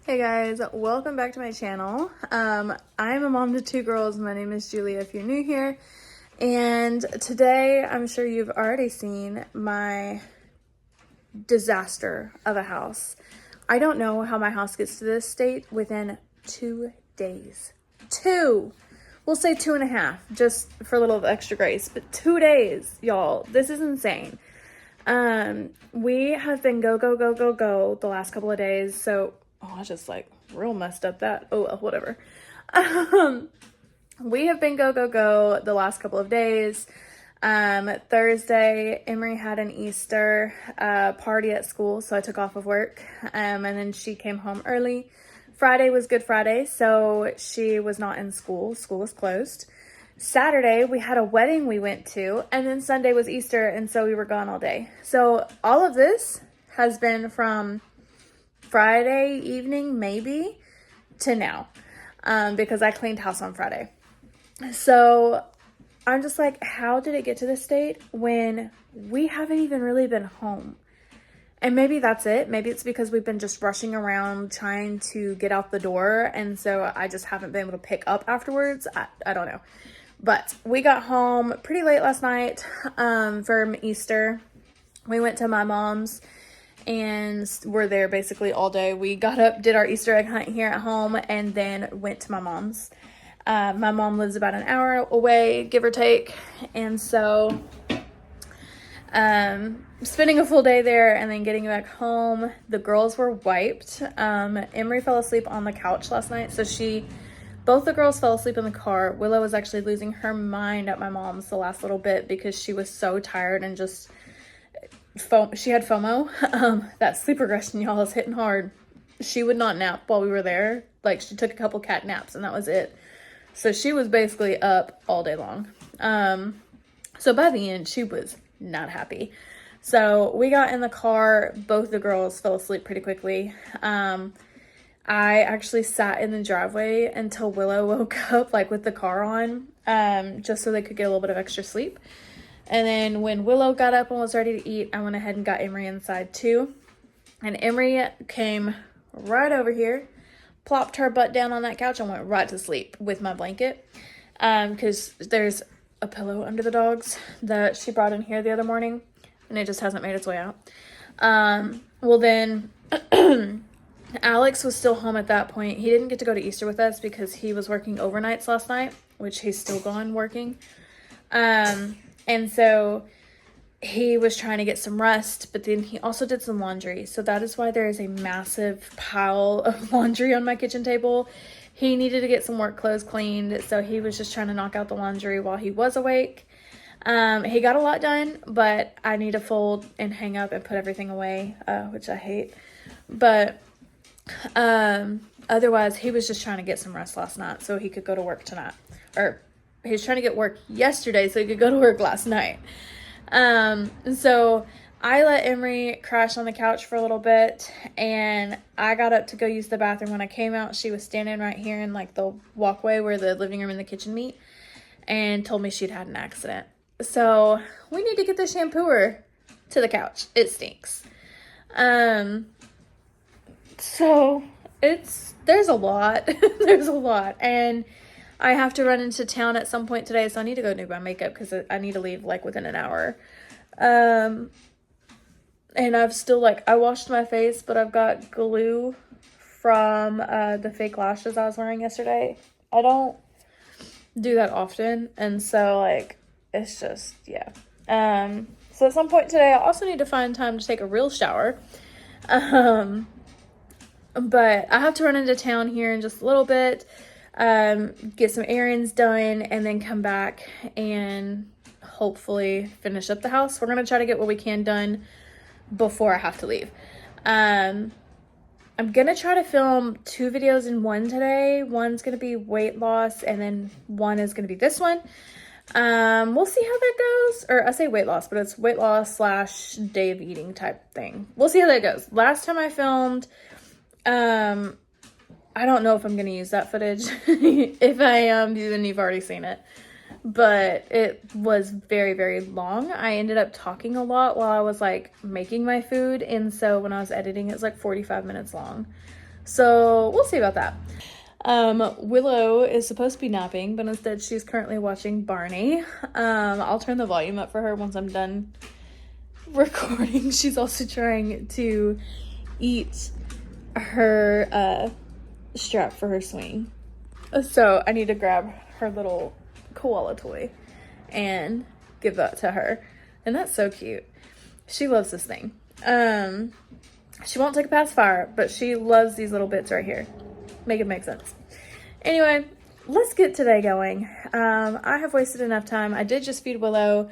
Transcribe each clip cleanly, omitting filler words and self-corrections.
Hey guys, welcome back to my channel. I'm a mom to two girls. My name is Julia if you're new here. And today, I'm sure you've already seen my disaster of a house. I don't know how my house gets to this state within 2 days. We'll say 2.5, just for a little extra grace, but 2 days, y'all. This is insane. We have been go the last couple of days. So, I just like real messed up that. Oh, well, whatever. We have been go the last couple of days. Thursday, Emery had an Easter party at school, so I took off of work. And then she came home early. Friday was Good Friday, so she was not in school. School was closed. Saturday, we had a wedding we went to, and then Sunday was Easter, and so we were gone all day. So all of this has been from Friday evening, maybe, to now, because I cleaned house on Friday. So I'm just like, how did it get to this state when we haven't even really been home? And maybe that's it. Maybe it's because we've been just rushing around trying to get out the door, and so I just haven't been able to pick up afterwards. I don't know. But we got home pretty late last night from Easter. We went to my mom's and we're there basically all day. We got up, did our Easter egg hunt here at home, and then went to my mom's. My mom lives about an hour away, give or take. And so spending a full day there and then getting back home, the girls were wiped. Emery fell asleep on the couch last night. So both the girls fell asleep in the car. Willow was actually losing her mind at my mom's the last little bit because she was so tired and just she had FOMO. That sleep regression, y'all, is hitting hard. She would not nap while we were there. Like, she took a couple cat naps and that was it. So she was basically up all day long. So by the end, she was not happy. So we got in the car. Both the girls fell asleep pretty quickly. I actually sat in the driveway until Willow woke up, like with the car on, just so they could get a little bit of extra sleep. And then when Willow got up and was ready to eat, I went ahead and got Emery inside too. And Emery came right over here, plopped her butt down on that couch, and went right to sleep with my blanket. Because there's a pillow under the dogs that she brought in here the other morning, and it just hasn't made its way out. Well then, Alex was still home at that point. He didn't get to go to Easter with us because he was working overnights last night, which he's still gone working. And so he was trying to get some rest, but then he also did some laundry. So that is why there is a massive pile of laundry on my kitchen table. He needed to get some work clothes cleaned, so he was just trying to knock out the laundry while he was awake. He got a lot done, but I need to fold and hang up and put everything away, which I hate. But otherwise, he was just trying to get some rest last night so he could go to work tonight. Or he was trying to get work yesterday so he could go to work last night. So I let Emery crash on the couch for a little bit, and I got up to go use the bathroom. When I came out, she was standing right here in like the walkway where the living room and the kitchen meet, and told me she'd had an accident. So we need to get the shampooer to the couch. It stinks. So there's a lot. There's a lot. And I have to run into town at some point today, so I need to go do my makeup because I need to leave like within an hour. And I've still I washed my face, but I've got glue from the fake lashes I was wearing yesterday. I don't do that often, and so like it's just, yeah. So at some point today I also need to find time to take a real shower. But I have to run into town here in just a little bit, get some errands done, and then come back and hopefully finish up the house. We're going to try to get what we can done before I have to leave. I'm going to try to film 2 videos in one today. One's going to be weight loss, and then one is going to be this one. We'll see how that goes. Or I say weight loss, but it's weight loss / day of eating type thing. We'll see how that goes. Last time I filmed, I don't know if I'm going to use that footage. If I am, then you've already seen it. But it was very, very long. I ended up talking a lot while I was like making my food. And so when I was editing, it was like 45 minutes long. So we'll see about that. Willow is supposed to be napping, but instead she's currently watching Barney. I'll turn the volume up for her once I'm done recording. She's also trying to eat her strap for her swing, so I need to grab her little koala toy and give that to her, and that's so cute. She loves this thing. She won't take a pacifier, but she loves these little bits right here. Make it make sense. Anyway, let's get today going. I have wasted enough time. I did just feed Willow,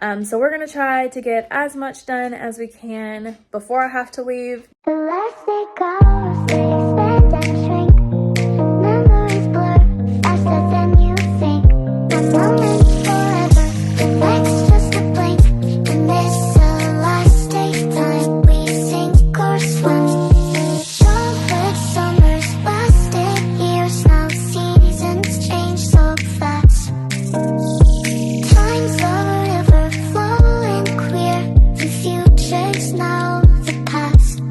so we're gonna try to get as much done as we can before I have to leave. The less they go, they expand and shrink. Memories blur faster than you think. The moment's forever, the next just a blink. And this elastic time, we sink or swim. Childhood summers lasted years, now seasons change so fast. Time's a river flowing clear, the future's now the past.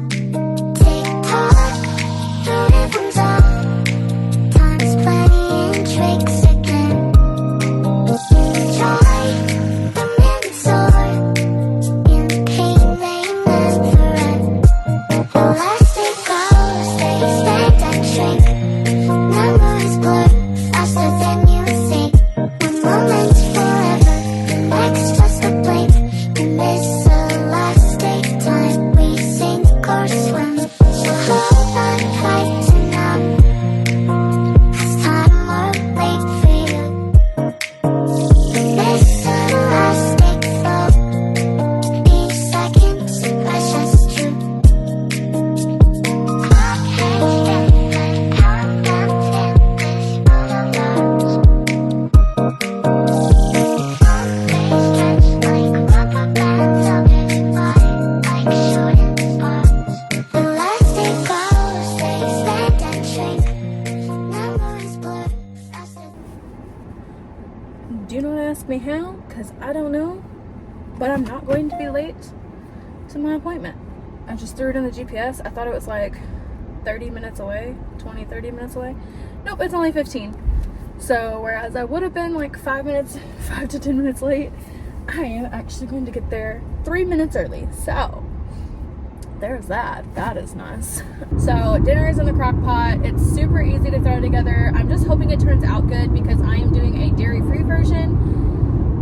Do not ask me how, because I don't know, but I'm not going to be late to my appointment. I just threw it in the GPS. I thought it was like 30 minutes away, 30 minutes away. Nope, it's only 15. So whereas I would have been like 5 to 10 minutes late, I am actually going to get there 3 minutes early. So there's that. That is nice. So dinner is in the crock pot. It's super easy to throw together. I'm just hoping it turns out good because I am doing a dairy-free version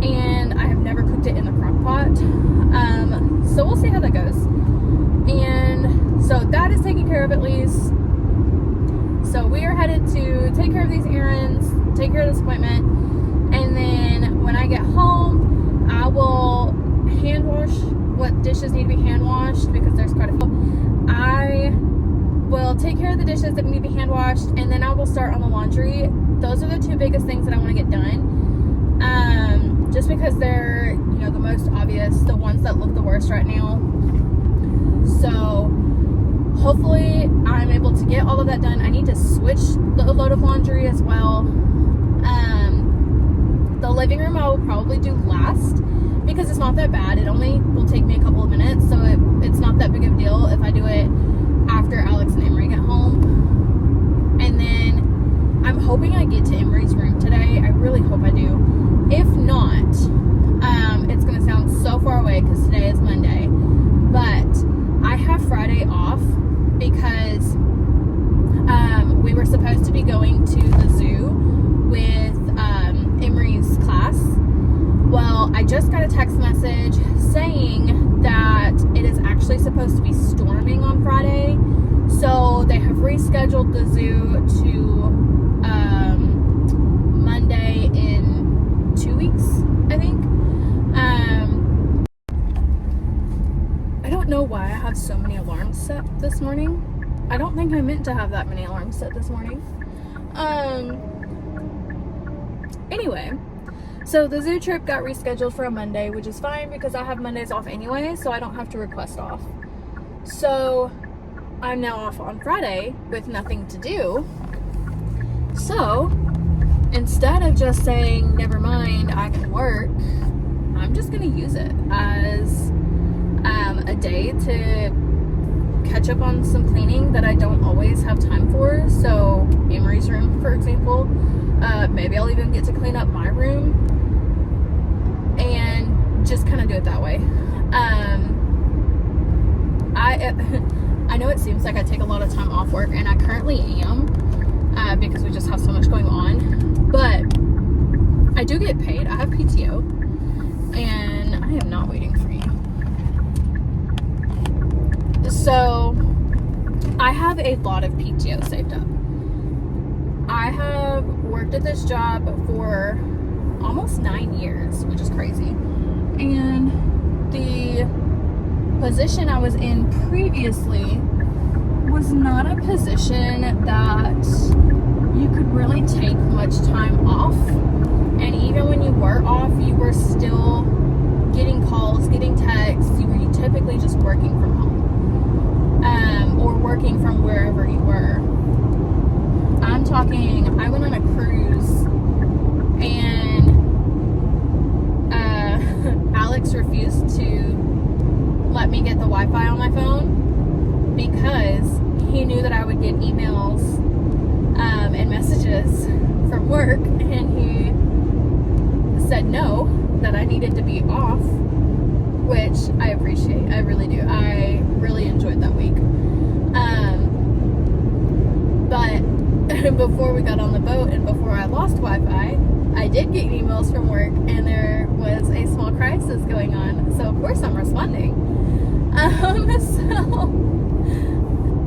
and I have never cooked it in the crock pot. So we'll see how that goes. And so that is taken care of at least. So we are headed to take care of these errands, take care of this appointment, and then when I get home, I will hand wash what dishes need to be hand washed because there's quite a few. I will take care of the dishes that need to be hand washed, and then I will start on the laundry. Those are the 2 biggest things that I want to get done. Just because they're, you know, the most obvious, the ones that look the worst right now. So hopefully I'm able to get all of that done. I need to switch the load of laundry as well. The living room I will probably do last because it's not that bad. It only will take me a couple of minutes, so it's not that big of a deal if I do it after Alex and Emery get home. And then I'm hoping I get to Emery's room today. I really hope I do. If not, it's going to sound so far away because today is Monday, but I have Friday off because just got a text message saying that it is actually supposed to be storming on Friday. So they have rescheduled the zoo to Monday in 2 weeks, I think. I don't know why I have so many alarms set this morning. I don't think I meant to have that many alarms set this morning. Anyway, so the zoo trip got rescheduled for a Monday, which is fine because I have Mondays off anyway, so I don't have to request off. So I'm now off on Friday with nothing to do. So instead of just saying, never mind, I can work, I'm just going to use it as a day to catch up on some cleaning that I don't always have time for. So Emery's room, for example, maybe I'll even get to clean up my room and just kind of do it that way. I know it seems like I take a lot of time off work, and I currently am, because we just have so much going on, but I do get paid. I have PTO, and I am not waiting for you. So I have a lot of PTO saved up. I have worked at this job for almost 9 years, which is crazy. And the position I was in previously was not a position that you could really take much time off. And even when you were off, you were still getting calls, getting texts. You were typically just working from home, or working from wherever you were. I'm talking, I went on a cruise, and Alex refused to let me get the Wi-Fi on my phone because he knew that I would get emails and messages from work, and he said no, that I needed to be off, which I appreciate. I really do. I really enjoyed that week. But before we got on the boat and before I lost Wi-Fi, I did get emails from work, and there was a small crisis going on. So of course I'm responding. So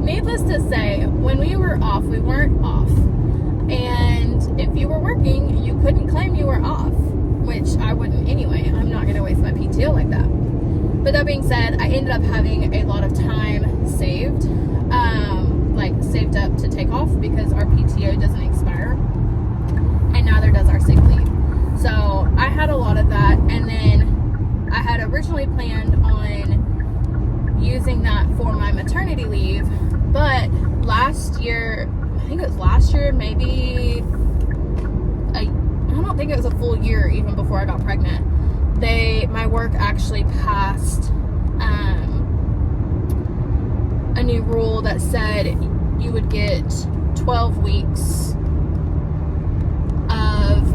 needless to say, when we were off, we weren't off. And if you were working, you couldn't claim you were off, which I wouldn't anyway. I'm not going to waste my PTO like that. But that being said, I ended up having a lot of time saved, saved up to take off because our PTO doesn't expire, and neither does our sick leave. So I had a lot of that, and then I had originally planned on using that for my maternity leave, but last year, I think it was last year, maybe I don't think it was a full year even before I got pregnant, my work actually passed a new rule that said you would get 12 weeks of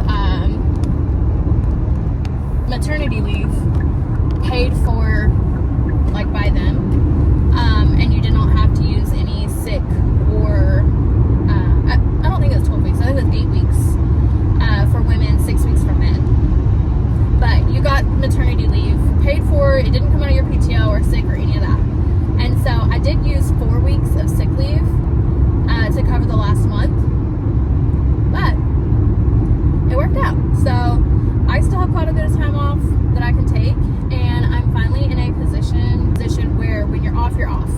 maternity leave paid for by them, and you did not have to use any sick or I don't think it was 12 weeks, I think it was 8 weeks for women, 6 weeks for men. But you got maternity leave paid for. It didn't come out of your PTO or sick or any of that. And so I did use 4 weeks of sick leave to cover the last month, but it worked out. So I still have quite a bit of time off that I can take, and I'm finally in a position where when you're off, you're off.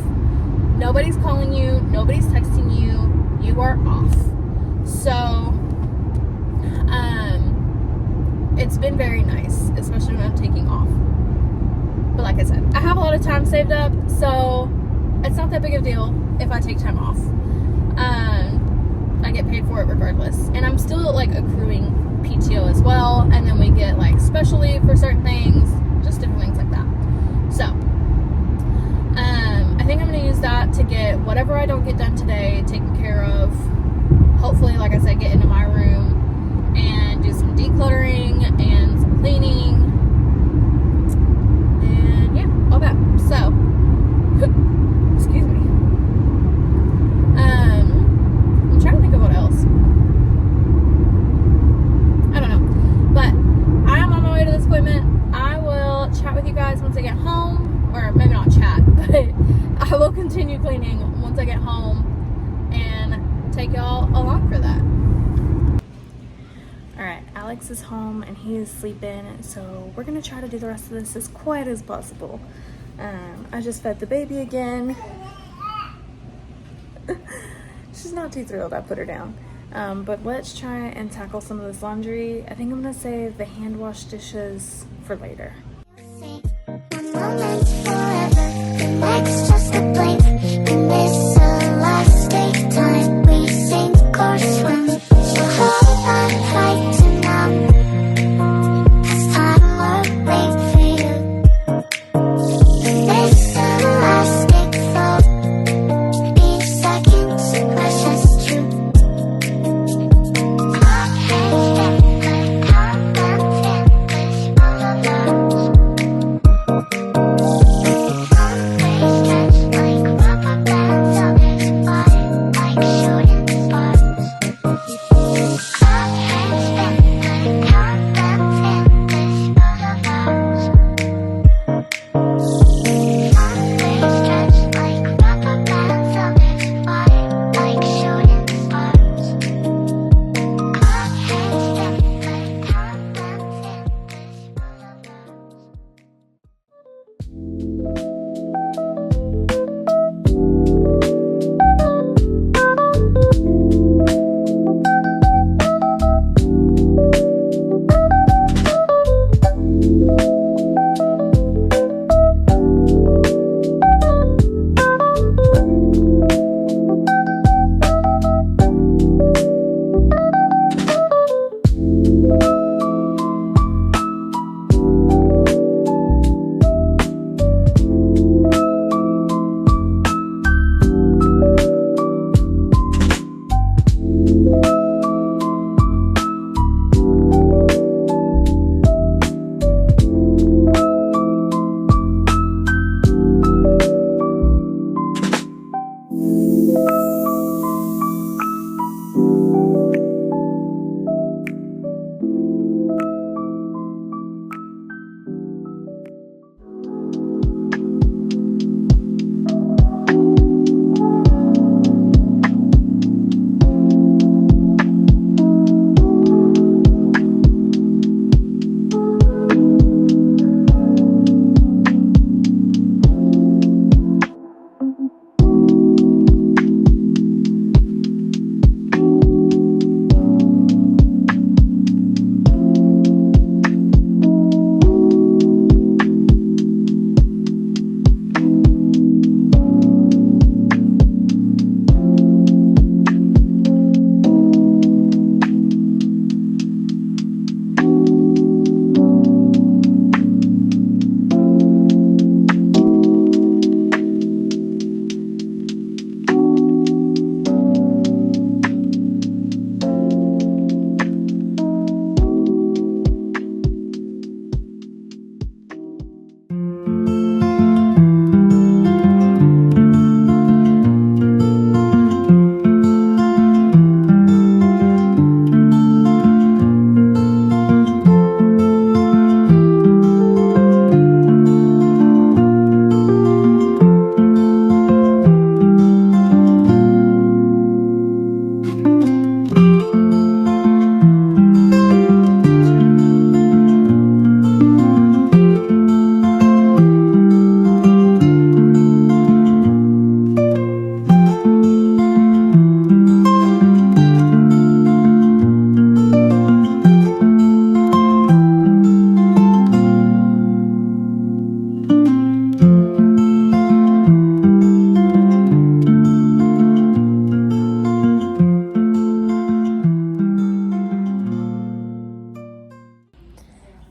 Nobody's calling you, nobody's texting you, you are off. So it's been very nice, especially when I'm taking off. But like I said, I have a lot of time saved up, so it's not that big of a deal if I take time off. I get paid for it regardless, and I'm still accruing PTO as well, and then we get special leave for certain things, just different things like that. So I think I'm going to use that to get whatever I don't get done today taken care of. Hopefully, like I said, get into my room and do some decluttering and some cleaning, and yeah, all that. So excuse me. I'm trying to think of what else. I don't know, but I am on my way to this appointment. I take y'all along for that. Alright, Alex is home and he is sleeping, so we're gonna try to do the rest of this as quiet as possible. I just fed the baby again. She's not too thrilled I put her down. But let's try and tackle some of this laundry. I think I'm gonna save the hand wash dishes for later. One moment forever, the next just a blink. And this elastic time we sink or swim. So hold on tight to now, 'cause time will wait for you. This elastic flow, each second's precious too. Clock hands down, count them fingers, all of those. Some days stretch like rubber bands, others fly like shooting stars. Clock hands down, count them fingers, all of those. Some days stretch like rubber bands, others fly like shooting stars. Clock hands down, count them fingers, all of those.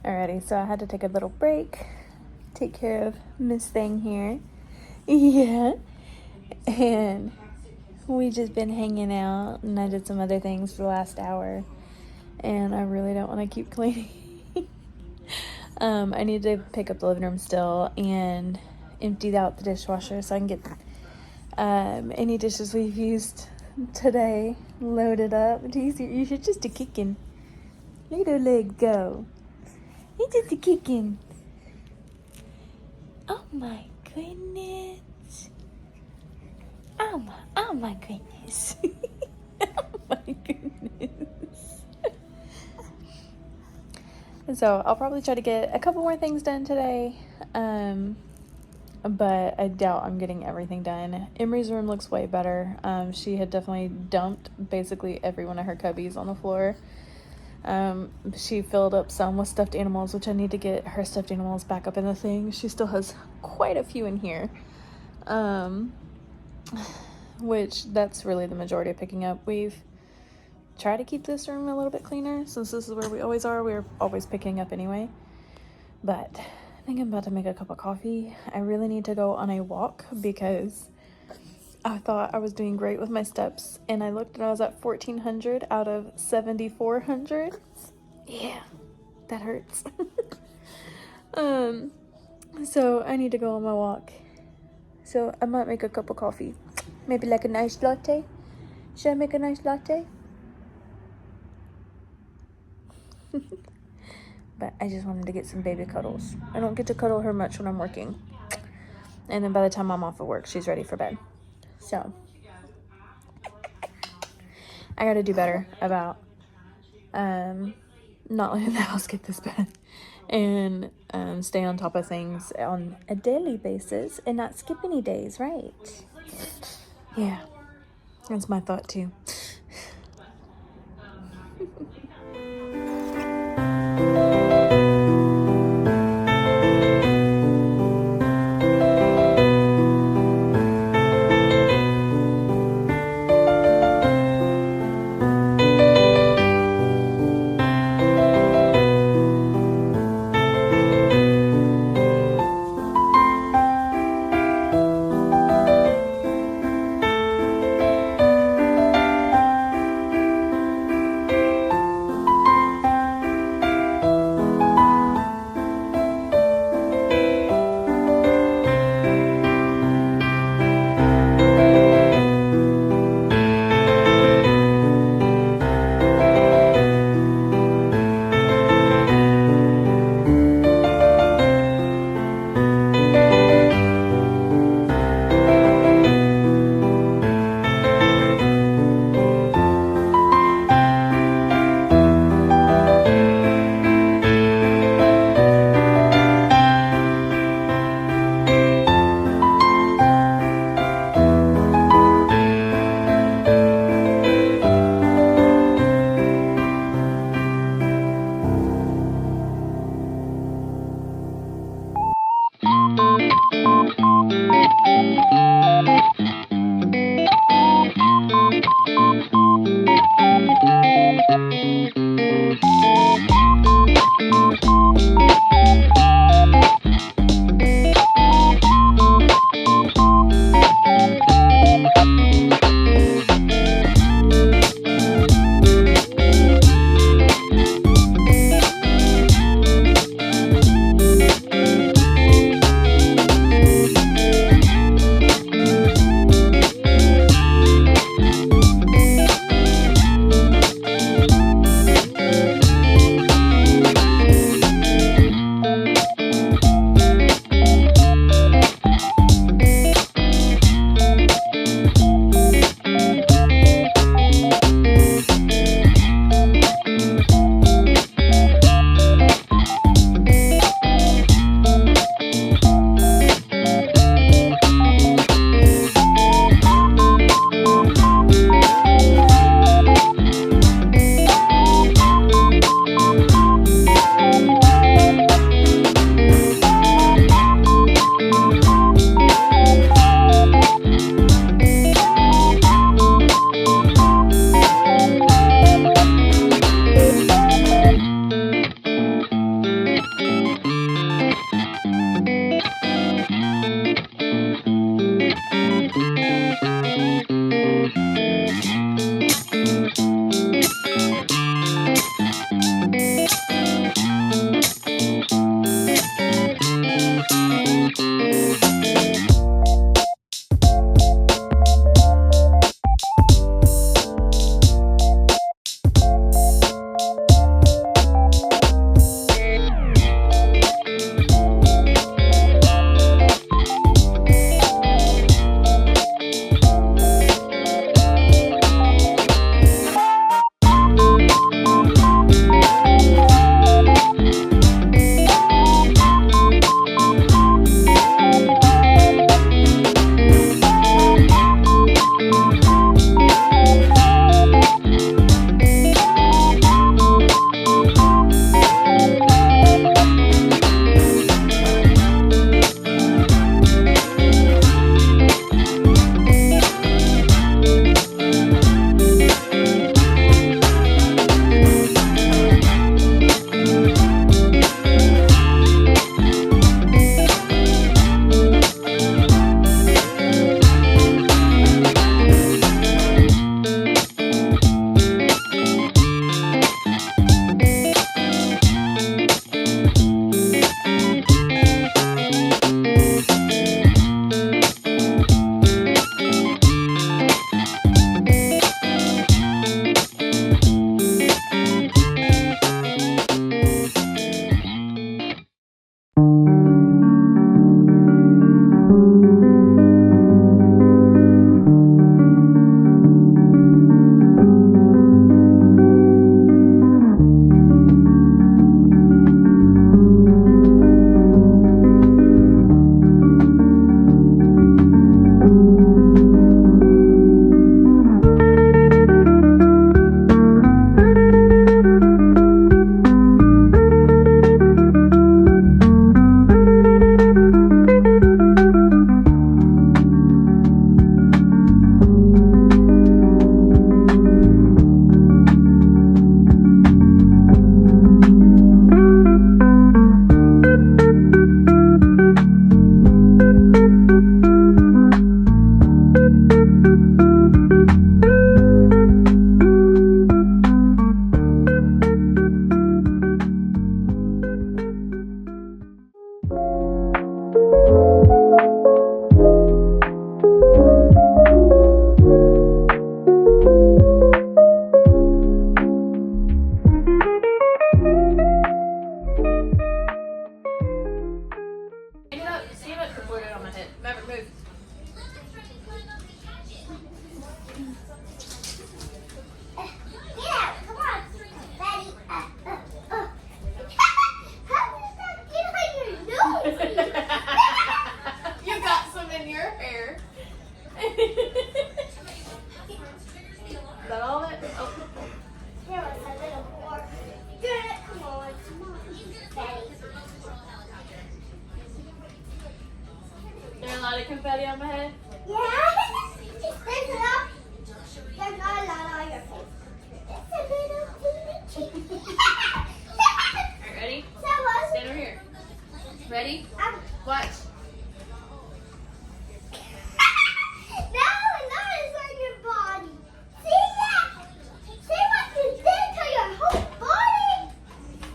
Alrighty, so I had to take a little break, take care of Miss Thing here. Yeah. And we just been hanging out, and I did some other things for the last hour, and I really don't want to keep cleaning. I need to pick up the living room still and empty out the dishwasher so I can get any dishes we've used today loaded up. You're just a kicking. Look at her legs go. He's just a kicking. Oh my goodness. Oh my goodness. So I'll probably try to get a couple more things done today. But I doubt I'm getting everything done. Emery's room looks way better. She had definitely dumped basically every one of her cubbies on the floor. She filled up some with stuffed animals, which I need to get her stuffed animals back up in the thing. She still has quite a few in here. Which that's really the majority of picking up. We've tried to keep this room a little bit cleaner since this is where we always are. We're always picking up anyway. But I think I'm about to make a cup of coffee. I really need to go on a walk because I thought I was doing great with my steps, and I looked and I was at 1,400 out of 7,400. Yeah, that hurts. So I need to go on my walk. So I might make a cup of coffee. Maybe like a nice latte. Should I make a nice latte? But I just wanted to get some baby cuddles. I don't get to cuddle her much when I'm working. And then by the time I'm off of work, she's ready for bed. So I gotta do better about not letting the house get this bad. And stay on top of things on a daily basis and not skip any days, right? Yeah, that's my thought too. lot of confetti on my head? Yeah. There's enough. There's not a lot on your face. It's a little teeny. Alright, ready? Stand over here. Ready? Watch. No, that is on your body. See that? See what you did to your whole body?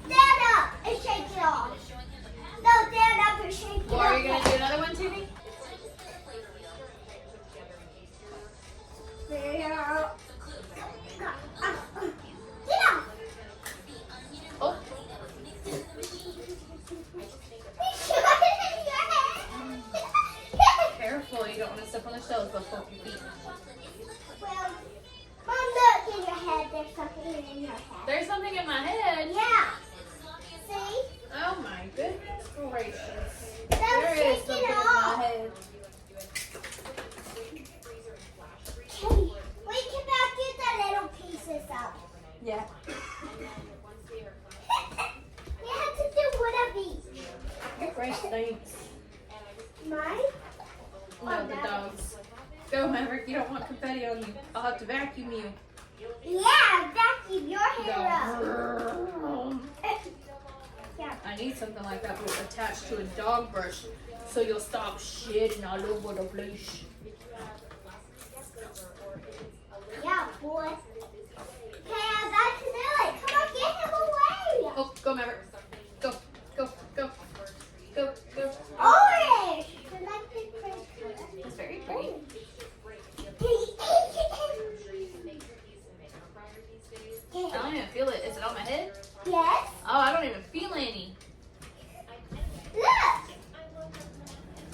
Stand up and shake it off. No, stand up and shake it Or off. are you going to do another one, Timmy? Get off. Oh, careful. You don't want to step on the shells. They'll poke your feet. Well, Mom, look in your head. There's something in your head. There's something in my head. Yeah. See? Oh my goodness gracious. Don't There is shake something it in off. my head. Okay. We cannot get the little pieces out. Yeah. We have to do one of each. Your breath stinks. Mine? No, the dogs. Go, Maverick. You don't want confetti on you. I'll have to vacuum you. Yeah, vacuum your hair up. Go. Yeah. I need something like that, but attached to a dog brush, so you'll stop shitting all over the place. Yeah, boy. Okay, I got to do it. Come on, get him away. Oh, go, Maverick. Go, go, go, go, go. Orange. You like the pink It's very pretty. I don't even feel it. Is it on my head? Yes. Oh, I don't even feel any. Look.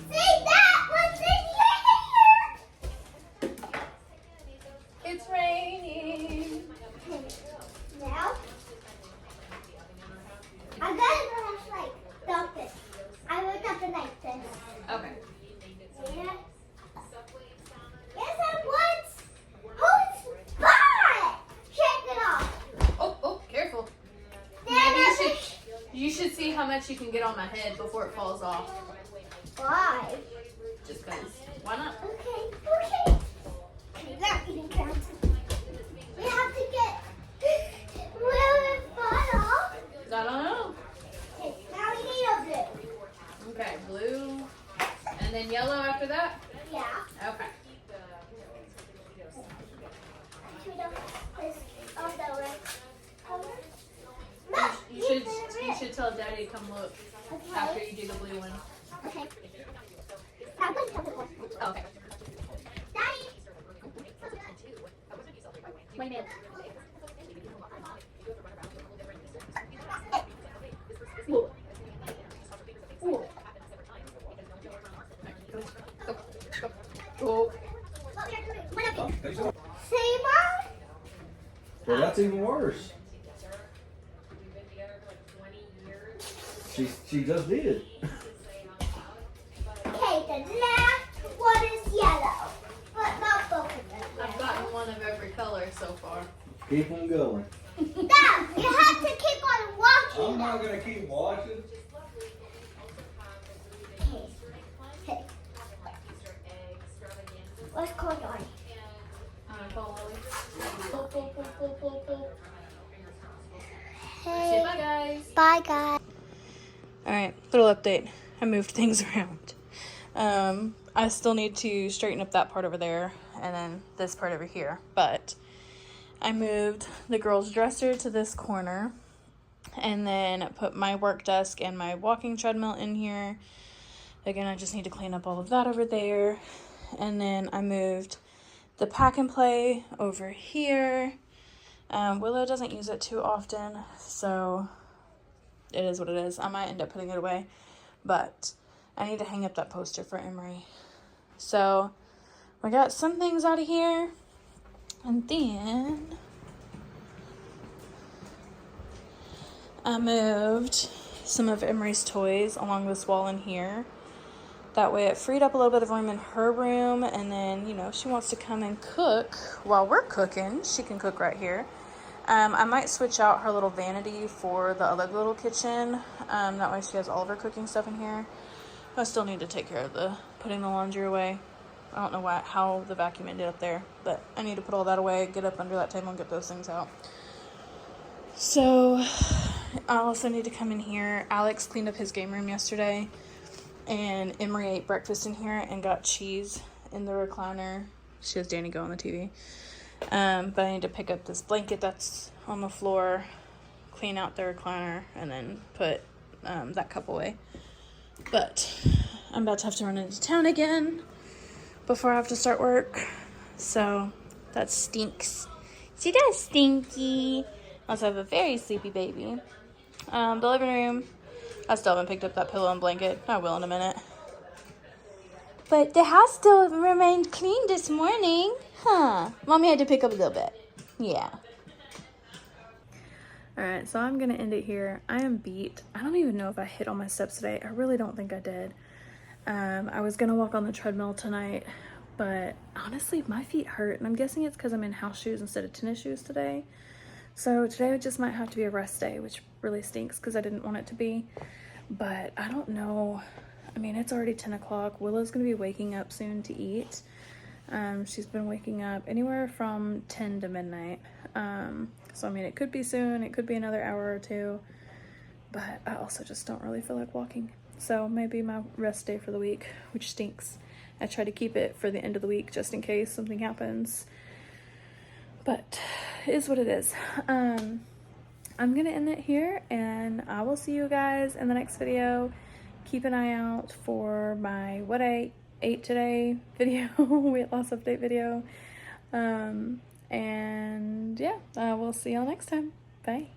See that? What's in your hair? It's raining. Now, I gotta go like dump it. I will dump it like this. Okay. Yeah. Yes, I want. Who's spot? Shake it off. Oh, careful. Then Maybe you should see how much you can get on my head before it falls off. Why? Just because. Why not? Okay. That didn't count. We have to get. Will it fall off? I don't know. Okay, now we need a blue. Okay, blue. And then yellow after that? Yeah. Okay. We don't this on the red color. No, You should tell Daddy to come look after Okay. you do the blue one. Okay. I'm going to tell the one. Okay. Daddy. Wait a minute. Ooh. Ooh. Go, go, go. Go. See, Mom? Well, that's even worse. She just did. Okay, the last one is yellow, but not both of them. I've gotten one of every color so far. Keep on going. No, you have to keep on walking. I'm not gonna keep watching. Okay. What's called on? Pull, pull, pull, pull, pull, pull. Say Hey. bye, guys. Bye, guys. Alright, little update. I moved things around. I still need to straighten up that part over there and then this part over here. But I moved the girls' dresser to this corner and then put my work desk and my walking treadmill in here. Again, I just need to clean up all of that over there. And then I moved the pack and play over here. Willow doesn't use it too often, so it is what it is. I might end up putting it away, but I need to hang up that poster for Emery. So we got some things out of here, and then I moved some of Emery's toys along this wall in here. That way it freed up a little bit of room in her room, and then, you know, if she wants to come and cook while we're cooking, she can cook right here. I might switch out her little vanity for the other little kitchen. That way she has all of her cooking stuff in here. I still need to take care of the putting the laundry away. I don't know how the vacuum ended up there, but I need to put all that away, get up under that table and get those things out. So I also need to come in here. Alex cleaned up his game room yesterday, and Emery ate breakfast in here and got cheese in the recliner. She has Danny go on the TV. But I need to pick up this blanket that's on the floor, clean out the recliner, and then put that cup away. But I'm about to have to run into town again before I have to start work. So that stinks. See, that's stinky. I also have a very sleepy baby. The living room, I still haven't picked up that pillow and blanket. I will in a minute. But the house still remained clean this morning. Huh. Mommy had to pick up a little bit. Yeah. Alright, so I'm going to end it here. I am beat. I don't even know if I hit all my steps today. I really don't think I did. I was going to walk on the treadmill tonight, but honestly, my feet hurt. And I'm guessing it's because I'm in house shoes instead of tennis shoes today. So today just might have to be a rest day, which really stinks because I didn't want it to be. But I don't know. I mean, it's already 10 o'clock. Willow's going to be waking up soon to eat. She's been waking up anywhere from 10 to midnight. So, I mean, it could be soon. It could be another hour or two. But I also just don't really feel like walking. So maybe my rest day for the week, which stinks. I try to keep it for the end of the week just in case something happens. But it is what it is. I'm going to end it here, and I will see you guys in the next video. Keep an eye out for my what I ate today video, weight loss update video. And yeah, we'll see y'all next time. Bye.